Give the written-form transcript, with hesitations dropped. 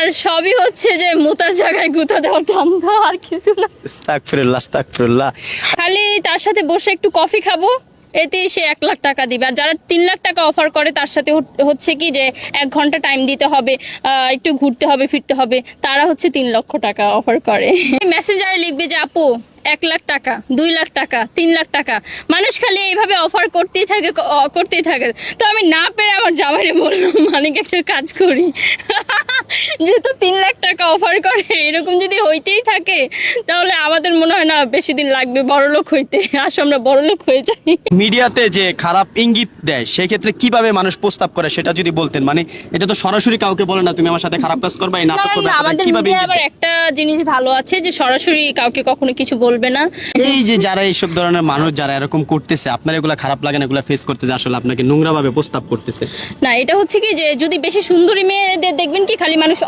আর সবই হচ্ছে যে মোতার জায়গায় গুঁতা দেওয়ার ধান্দা, আর কিছু না। আস্তাগফিরুল্লাহ আস্তাগফিরুল্লাহ। খালি তার সাথে বসে একটু কফি খাবো, এতেই সে 1 লাখ টাকা দিবে। আর যারা 3 লাখ টাকা অফার করে তার সাথে হচ্ছে কি যে 1 ঘন্টা টাইম দিতে হবে, একটু ঘুরতে হবে ফিরতে হবে, তারা হচ্ছে 3 লক্ষ টাকা অফার করে। মেসেঞ্জারে লিখবে যে আপু 1 লাখ টাকা, 2 লাখ টাকা, 3 লাখ টাকা। মানুষ খালি এইভাবে অফার করতেই থাকে করতেই থাকে। তো আমি না পেরে আমার জামাইরে বললাম মানিক একটা কাজ করি, যেহেতু 3 লাখ টাকা অফার করে, এরকম যদি হইতেই থাকে তাহলে আমাদের মনে হয় না বেশি দিন লাগবে বড়লোক হইতে। আসো আমরা বড়লোক হয়ে যাই। মিডিয়াতে যে খারাপ ইঙ্গিত দেয় সেই ক্ষেত্রে কিভাবে মানুষ প্রস্তাব করে সেটা যদি বলতেন। মানে এটা তো সরাসরি কাউকে বলে না তুমি আমার সাথে খারাপ কাজ করবে, এই নাটক করবে, আমাদের কিভাবে মিডিয়া ইঙ্গিত আবার দেয়? একটা জিনিস ভালো আছে যে সরাসরি কাউকে কখনো কিছু বলবে না। এই যে যারা এইসব ধরনের মানুষ যারা এরকম করতেছে, আপনার এগুলা খারাপ লাগে না? এগুলা ফেস করতেছে আসলে আপনাকে নোংরা ভাবে প্রস্তাব করতেছে? না, এটা হচ্ছে কি যে যদি বেশি সুন্দরী মেয়েদের দেখবেন কি খালি মানুষ